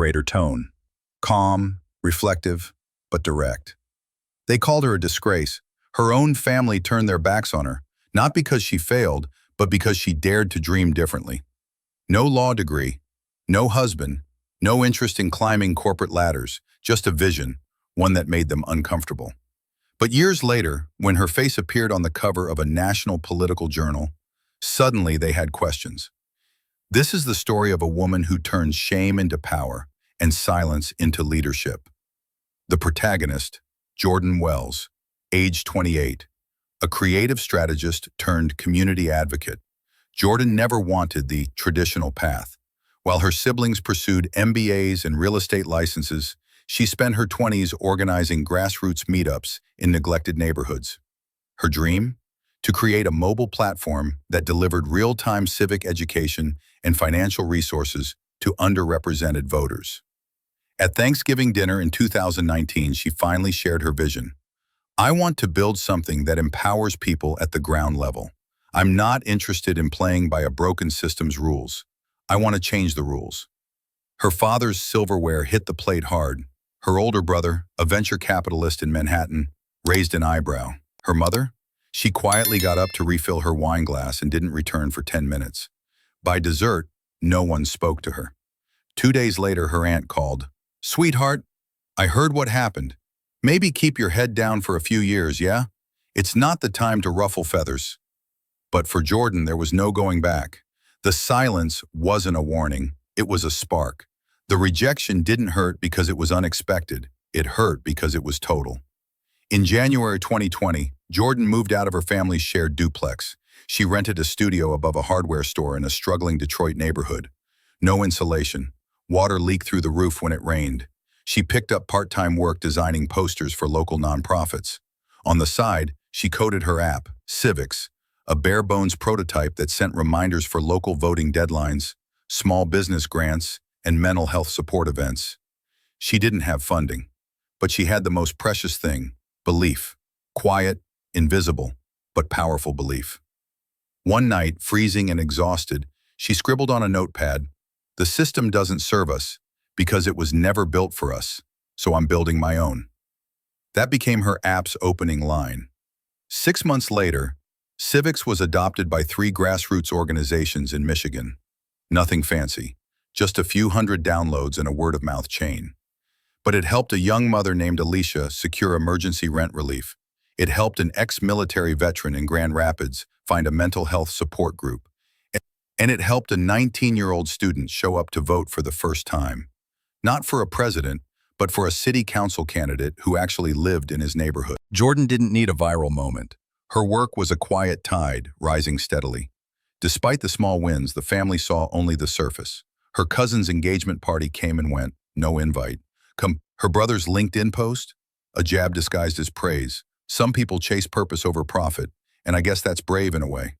moderator tone. Calm, reflective, but direct. They called her a disgrace. Her own family turned their backs on her, not because she failed, but because she dared to dream differently. No law degree, no husband, no interest in climbing corporate ladders, just a vision, one that made them uncomfortable. But years later, when her face appeared on the cover of a national political journal, suddenly they had questions. This is the story of a woman who turns shame into power and silence into leadership. The protagonist, Jordan Wells, age 28, a creative strategist turned community advocate. Jordan never wanted the traditional path. While her siblings pursued MBAs and real estate licenses, she spent her 20s organizing grassroots meetups in neglected neighborhoods. Her dream? To create a mobile platform that delivered real-time civic education and financial resources to underrepresented voters. At Thanksgiving dinner in 2019, she finally shared her vision. I want to build something that empowers people at the ground level. I'm not interested in playing by a broken system's rules. I want to change the rules. Her father's silverware hit the plate hard. Her older brother, a venture capitalist in Manhattan, raised an eyebrow. Her mother? She quietly got up to refill her wine glass and didn't return for 10 minutes. By dessert, no one spoke to her. 2 days later, her aunt called. "Sweetheart, I heard what happened. Maybe keep your head down for a few years, yeah? It's not the time to ruffle feathers." But for Jordan, there was no going back. The silence wasn't a warning, it was a spark. The rejection didn't hurt because it was unexpected. It hurt because it was total. In January 2020, Jordan moved out of her family's shared duplex. She rented a studio above a hardware store in a struggling Detroit neighborhood. No insulation. Water leaked through the roof when it rained. She picked up part-time work designing posters for local nonprofits. On the side, she coded her app, Civics, a bare-bones prototype that sent reminders for local voting deadlines, small business grants, and mental health support events. She didn't have funding, but she had the most precious thing, belief. Quiet, invisible, but powerful belief. One night, freezing and exhausted, she scribbled on a notepad, "The system doesn't serve us because it was never built for us, so I'm building my own." That became her app's opening line. 6 months later, Civics was adopted by 3 grassroots organizations in Michigan. Nothing fancy, just a few hundred downloads and a word-of-mouth chain. But it helped a young mother named Alicia secure emergency rent relief. It helped an ex-military veteran in Grand Rapids find a mental health support group. And it helped a 19-year-old student show up to vote for the first time. Not for a president, but for a city council candidate who actually lived in his neighborhood. Jordan didn't need a viral moment. Her work was a quiet tide, rising steadily. Despite the small wins, the family saw only the surface. Her cousin's engagement party came and went, no invite. Her brother's LinkedIn post? A jab disguised as praise. Some people chase purpose over profit, and I guess that's brave in a way.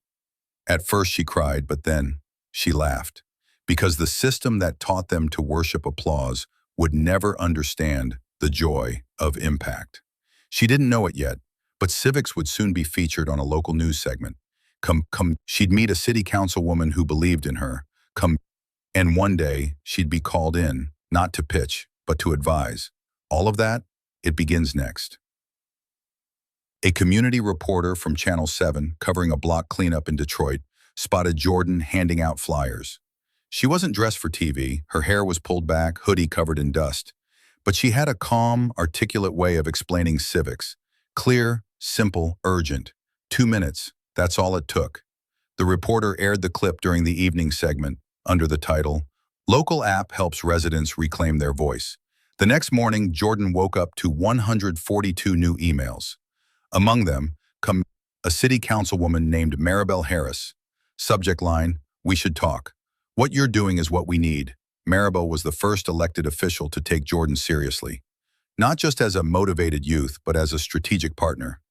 At first she cried, but then she laughed. Because the system that taught them to worship applause would never understand the joy of impact. She didn't know it yet, but Civics would soon be featured on a local news segment. She'd meet a city councilwoman who believed in her. And one day, she'd be called in, not to pitch, but to advise. All of that, it begins next. A community reporter from Channel 7, covering a block cleanup in Detroit, spotted Jordan handing out flyers. She wasn't dressed for TV, her hair was pulled back, hoodie covered in dust. But she had a calm, articulate way of explaining civics. Clear, simple, urgent. 2 minutes, that's all it took. The reporter aired the clip during the evening segment, under the title, "Local App Helps Residents Reclaim Their Voice." The next morning, Jordan woke up to 142 new emails. Among them, a city councilwoman named Maribel Harris. Subject line, "We should talk. What you're doing is what we need." Maribel was the first elected official to take Jordan seriously. Not just as a motivated youth, but as a strategic partner.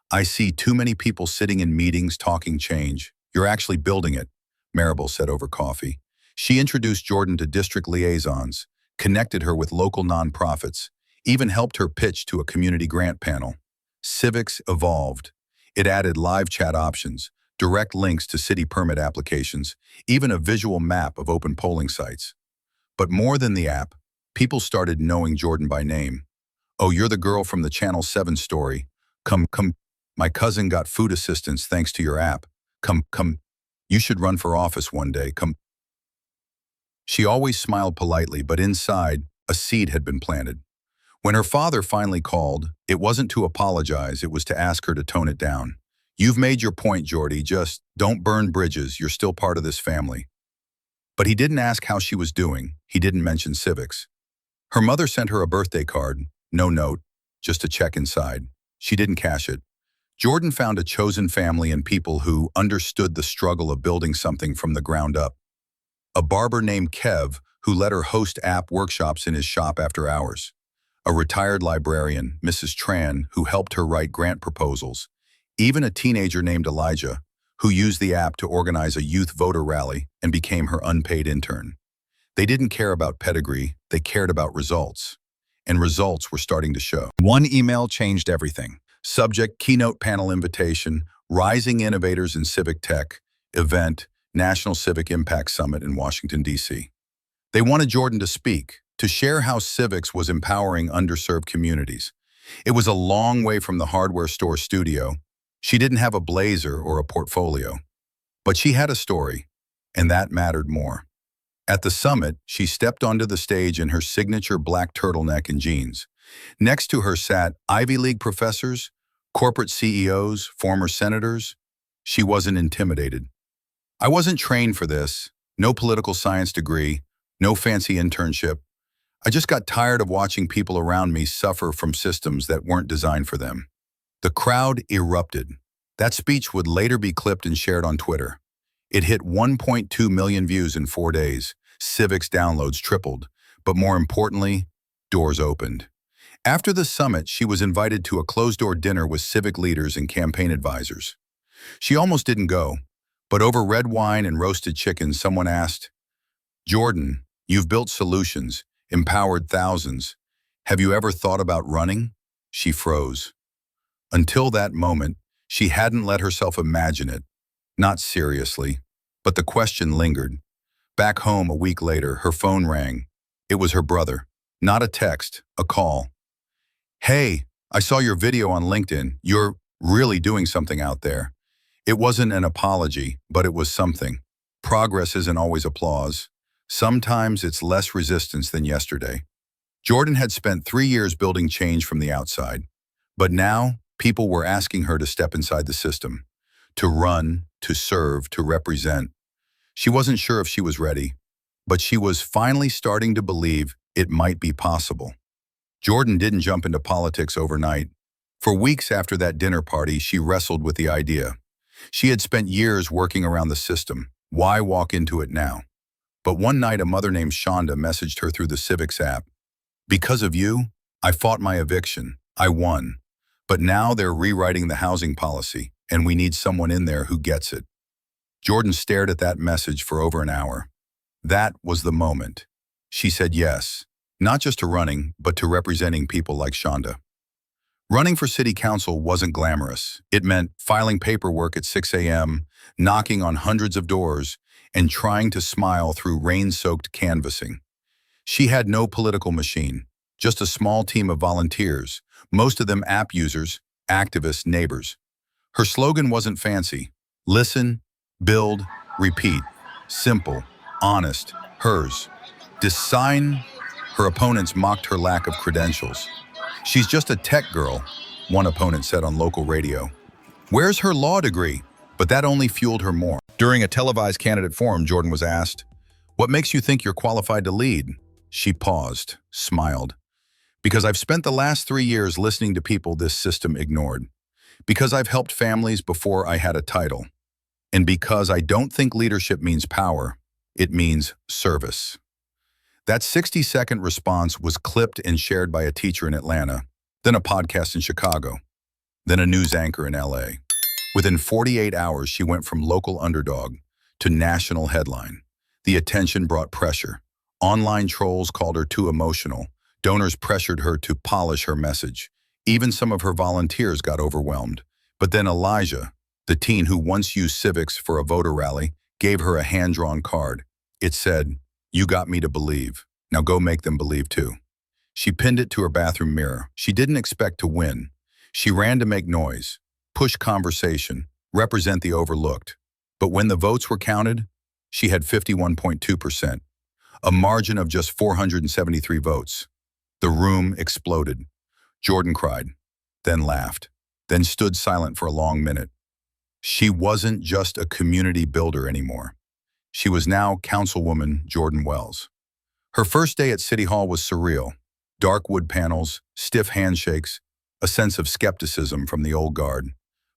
"I see too many people sitting in meetings talking change. You're actually building it," Maribel said over coffee. She introduced Jordan to district liaisons, connected her with local nonprofits, even helped her pitch to a community grant panel. Civics evolved. It added live chat options, direct links to city permit applications, even a visual map of open polling sites. But more than the app, People started knowing Jordan by name. "Oh, you're the girl from the Channel 7 story. Come. My cousin got food assistance thanks to your app. Come. You should run for office one day. Come." She always smiled politely, but inside, a seed had been planted. When her father finally called, it wasn't to apologize, it was to ask her to tone it down. "You've made your point, Jordy. Just don't burn bridges. You're still part of this family." But he didn't ask how she was doing. He didn't mention civics. Her mother sent her a birthday card, no note, just a check inside. She didn't cash it. Jordan found a chosen family and people who understood the struggle of building something from the ground up. A barber named Kev, who let her host app workshops in his shop after hours. A retired librarian, Mrs. Tran, who helped her write grant proposals. Even a teenager named Elijah, who used the app to organize a youth voter rally and became her unpaid intern. They didn't care about pedigree, they cared about results. And results were starting to show. One email changed everything. Subject: keynote panel invitation, rising innovators in civic tech, event, National Civic Impact Summit in Washington, D.C. They wanted Jordan to speak, to share how civics was empowering underserved communities. It was a long way from the hardware store studio. She didn't have a blazer or a portfolio. But she had a story, and that mattered more. At the summit, she stepped onto the stage in her signature black turtleneck and jeans. Next to her sat Ivy League professors, corporate CEOs, former senators. She wasn't intimidated. "I wasn't trained for this, no political science degree, no fancy internship. I just got tired of watching people around me suffer from systems that weren't designed for them." The crowd erupted. That speech would later be clipped and shared on Twitter. It hit 1.2 million views in 4 days. Civics downloads tripled. But more importantly, doors opened. After the summit, she was invited to a closed-door dinner with civic leaders and campaign advisors. She almost didn't go, but over red wine and roasted chicken, someone asked, "Jordan, you've built solutions, empowered thousands. Have you ever thought about running?" She froze. Until that moment, she hadn't let herself imagine it. Not seriously, but the question lingered. Back home a week later, her phone rang. It was her brother. Not a text, a call. "Hey, I saw your video on LinkedIn. You're really doing something out there." It wasn't an apology, but it was something. Progress isn't always applause. Sometimes it's less resistance than yesterday. Jordan had spent 3 years building change from the outside. But now, people were asking her to step inside the system. To run, to serve, to represent. She wasn't sure if she was ready, but she was finally starting to believe it might be possible. Jordan didn't jump into politics overnight. For weeks after that dinner party, she wrestled with the idea. She had spent years working around the system. Why walk into it now? But one night, a mother named Shonda messaged her through the Civics app. "Because of you, I fought my eviction. I won. But now they're rewriting the housing policy, and we need someone in there who gets it." Jordan stared at that message for over an hour. That was the moment. She said yes, not just to running, but to representing people like Shonda. Running for city council wasn't glamorous. It meant filing paperwork at 6 a.m., knocking on hundreds of doors, and trying to smile through rain-soaked canvassing. She had no political machine, just a small team of volunteers, most of them app users, activists, neighbors. Her slogan wasn't fancy. Listen, build, repeat. Simple, honest, hers. Design. Her opponents mocked her lack of credentials. "She's just a tech girl," one opponent said on local radio. "Where's her law degree?" But that only fueled her more. During a televised candidate forum, Jordan was asked, "What makes you think you're qualified to lead?" She paused, smiled. "Because I've spent the last 3 years listening to people this system ignored. Because I've helped families before I had a title. And because I don't think leadership means power, it means service." That 60-second response was clipped and shared by a teacher in Atlanta, then a podcast in Chicago, then a news anchor in LA. Within 48 hours, she went from local underdog to national headline. The attention brought pressure. Online trolls called her too emotional. Donors pressured her to polish her message. Even some of her volunteers got overwhelmed. But then Elijah, the teen who once used civics for a voter rally, gave her a hand-drawn card. It said, "You got me to believe." Now go make them believe too. She pinned it to her bathroom mirror. She didn't expect to win. She ran to make noise, push conversation, represent the overlooked. But when the votes were counted, she had 51.2%, a margin of just 473 votes. The room exploded. Jordan cried, then laughed, then stood silent for a long minute. She wasn't just a community builder anymore. She was now Councilwoman Jordan Wells. Her first day at City Hall was surreal. Dark wood panels, stiff handshakes, a sense of skepticism from the old guard.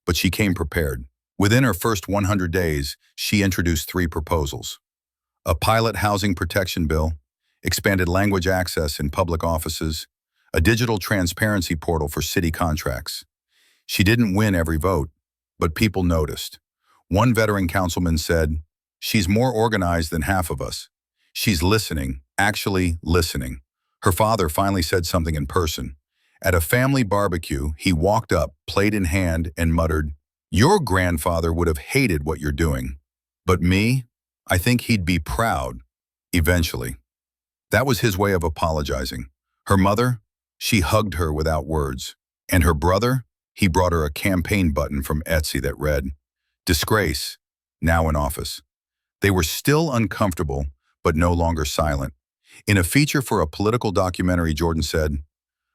But she came prepared. Within her first 100 days, she introduced 3 proposals. A pilot housing protection bill, expanded language access in public offices, a digital transparency portal for city contracts. She didn't win every vote, but people noticed. One veteran councilman said, "She's more organized than half of us. She's listening, actually listening." Her father finally said something in person. At a family barbecue, he walked up, plate in hand, and muttered, "Your grandfather would have hated what you're doing. But me, I think he'd be proud, eventually." That was his way of apologizing. Her mother, she hugged her without words. And her brother, he brought her a campaign button from Etsy that read, "Disgrace, now in office." They were still uncomfortable, but no longer silent. In a feature for a political documentary, Jordan said,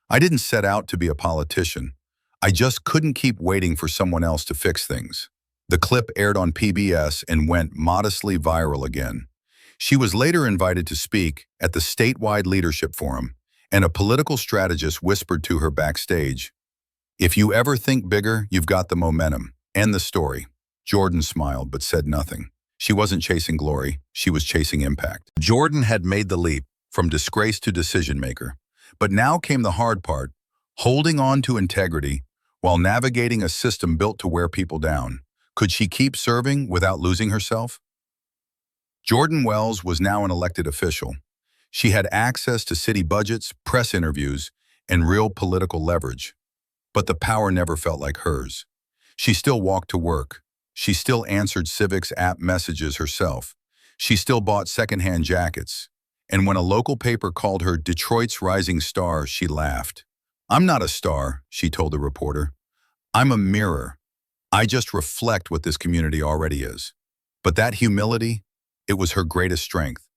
"I didn't set out to be a politician. I just couldn't keep waiting for someone else to fix things." The clip aired on PBS and went modestly viral again. She was later invited to speak at the statewide leadership forum, and a political strategist whispered to her backstage, "If you ever think bigger, you've got the momentum." End the story. Jordan smiled but said nothing. She wasn't chasing glory, she was chasing impact. Jordan had made the leap from disgrace to decision maker. But now came the hard part, holding on to integrity while navigating a system built to wear people down. Could she keep serving without losing herself? Jordan Wells was now an elected official. She had access to city budgets, press interviews, and real political leverage. But the power never felt like hers. She still walked to work. She still answered Civics app messages herself. She still bought secondhand jackets. And when a local paper called her Detroit's rising star, she laughed. "I'm not a star," she told the reporter. "I'm a mirror. I just reflect what this community already is." But that humility, it was her greatest strength.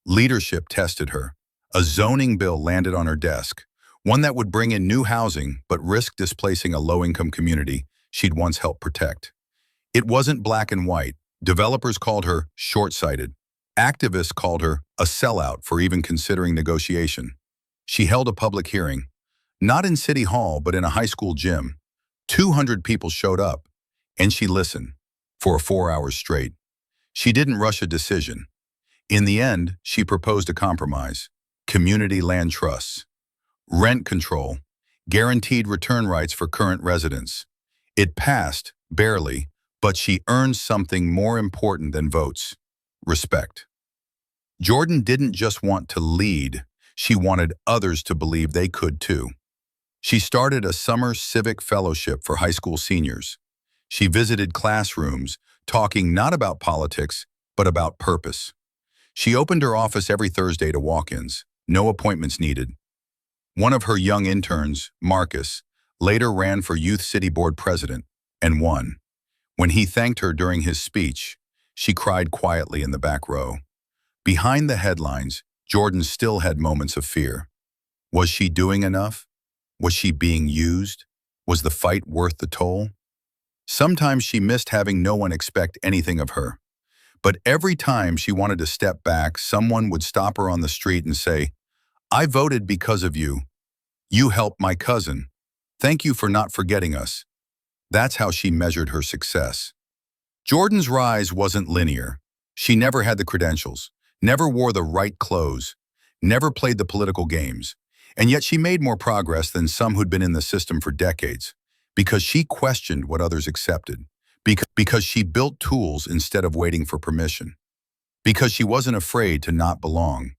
Leadership tested her. A zoning bill landed on her desk, one that would bring in new housing but risk displacing a low-income community she'd once helped protect. It wasn't black and white. Developers called her short-sighted. Activists called her a sellout for even considering negotiation. She held a public hearing, not in City Hall but in a high school gym. 200 people showed up, and she listened for 4 hours straight. She didn't rush a decision. In the end, she proposed a compromise: community land trusts, rent control, guaranteed return rights for current residents. It passed, barely, but she earned something more important than votes: respect. Jordan didn't just want to lead, she wanted others to believe they could too. She started a summer civic fellowship for high school seniors. She visited classrooms, talking not about politics, but about purpose. She opened her office every Thursday to walk-ins, no appointments needed. One of her young interns, Marcus, later ran for Youth City Board president and won. When he thanked her during his speech, she cried quietly in the back row. Behind the headlines, Jordan still had moments of fear. Was she doing enough? Was she being used? Was the fight worth the toll? Sometimes she missed having no one expect anything of her. But every time she wanted to step back, someone would stop her on the street and say, "I voted because of you. You helped my cousin. Thank you for not forgetting us." That's how she measured her success. Jordan's rise wasn't linear. She never had the credentials, never wore the right clothes, never played the political games. And yet she made more progress than some who'd been in the system for decades, because she questioned what others accepted, because she built tools instead of waiting for permission, because she wasn't afraid to not belong.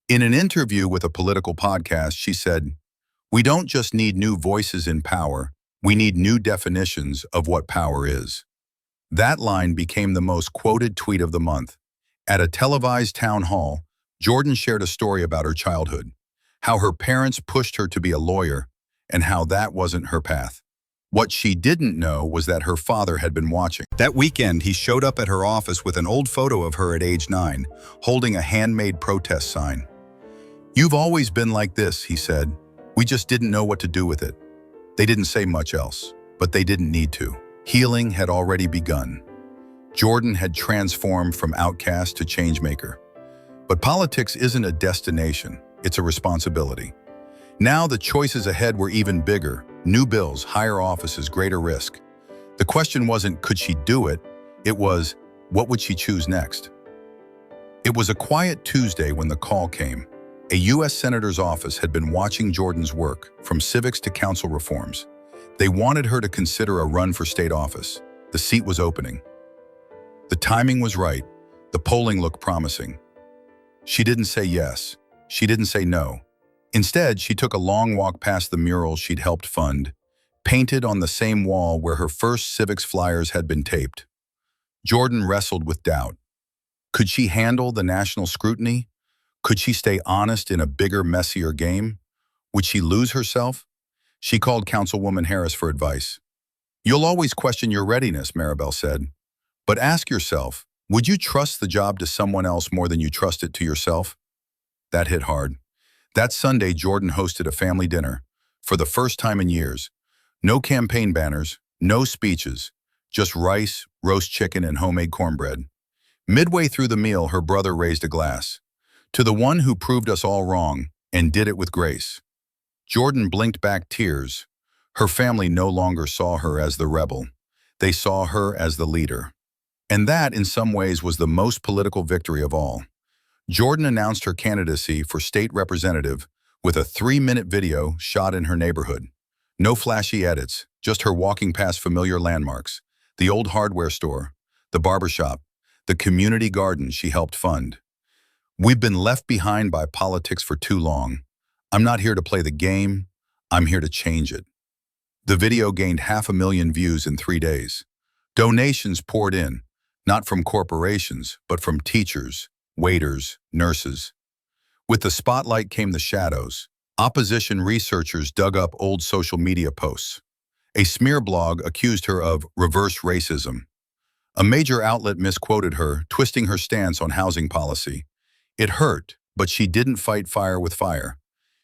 In an interview with a political podcast, she said, "We don't just need new voices in power, we need new definitions of what power is." That line became the most quoted tweet of the month. At a televised town hall, Jordan shared a story about her childhood, how her parents pushed her to be a lawyer, and how that wasn't her path. What she didn't know was that her father had been watching. That weekend, he showed up at her office with an old photo of her at age 9, holding a handmade protest sign. "You've always been like this," he said. "We just didn't know what to do with it." They didn't say much else, but they didn't need to. Healing had already begun. Jordan had transformed from outcast to changemaker. But politics isn't a destination, it's a responsibility. Now the choices ahead were even bigger. New bills, higher offices, greater risk. The question wasn't, could she do it? It was, what would she choose next? It was a quiet Tuesday when the call came. A U.S. Senator's office had been watching Jordan's work, from civics to council reforms. They wanted her to consider a run for state office. The seat was opening. The timing was right. The polling looked promising. She didn't say yes. She didn't say no. Instead, she took a long walk past the murals she'd helped fund, painted on the same wall where her first civics flyers had been taped. Jordan wrestled with doubt. Could she handle the national scrutiny? Could she stay honest in a bigger, messier game? Would she lose herself? She called Councilwoman Harris for advice. "You'll always question your readiness," Maribel said. "But ask yourself, would you trust the job to someone else more than you trust it to yourself?" That hit hard. That Sunday, Jordan hosted a family dinner. For the first time in years. No campaign banners, no speeches, just rice, roast chicken, and homemade cornbread. Midway through the meal, her brother raised a glass. "To the one who proved us all wrong and did it with grace." Jordan blinked back tears. Her family no longer saw her as the rebel. They saw her as the leader. And that, in some ways, was the most political victory of all. Jordan announced her candidacy for state representative with a 3-minute video shot in her neighborhood. No flashy edits, just her walking past familiar landmarks, the old hardware store, the barbershop, the community garden she helped fund. "We've been left behind by politics for too long. I'm not here to play the game, I'm here to change it." The video gained 500,000 views in 3 days. Donations poured in, not from corporations, but from teachers, waiters, nurses. With the spotlight came the shadows. Opposition researchers dug up old social media posts. A smear blog accused her of reverse racism. A major outlet misquoted her, twisting her stance on housing policy. It hurt, but she didn't fight fire with fire.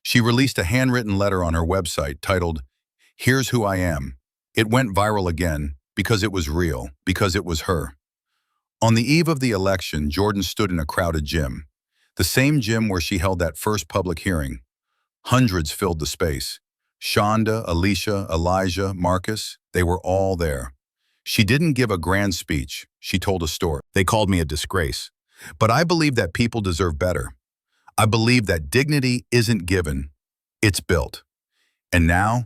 She released a handwritten letter on her website titled, "Here's Who I Am." It went viral again because it was real, because it was her. On the eve of the election, Jordan stood in a crowded gym. The same gym where she held that first public hearing. Hundreds filled the space. Shonda, Alicia, Elijah, Marcus, they were all there. She didn't give a grand speech. She told a story. "They called me a disgrace. But I believe that people deserve better. I believe that dignity isn't given, it's built. And now,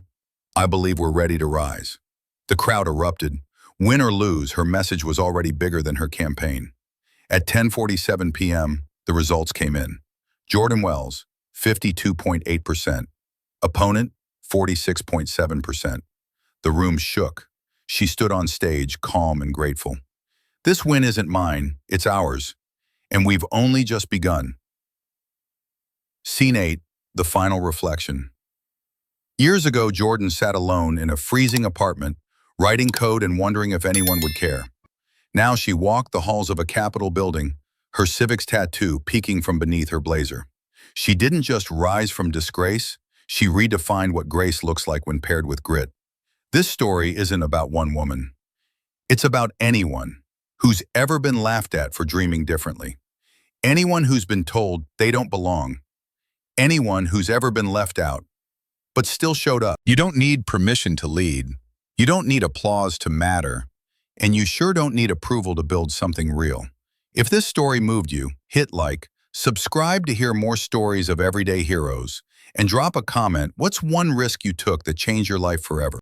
I believe we're ready to rise." The crowd erupted. Win or lose, her message was already bigger than her campaign. At 10:47 p.m., the results came in. Jordan Wells, 52.8%. Opponent, 46.7%. The room shook. She stood on stage, calm and grateful. "This win isn't mine, it's ours. And we've only just begun." Scene 8, the final reflection. Years ago, Jordan sat alone in a freezing apartment, writing code and wondering if anyone would care. Now she walked the halls of a Capitol building, her civics tattoo peeking from beneath her blazer. She didn't just rise from disgrace, she redefined what grace looks like when paired with grit. This story isn't about one woman. It's about anyone who's ever been laughed at for dreaming differently. Anyone who's been told they don't belong. Anyone who's ever been left out, but still showed up. You don't need permission to lead. You don't need applause to matter. And you sure don't need approval to build something real. If this story moved you, hit like, subscribe to hear more stories of everyday heroes, and drop a comment. What's one risk you took that changed your life forever?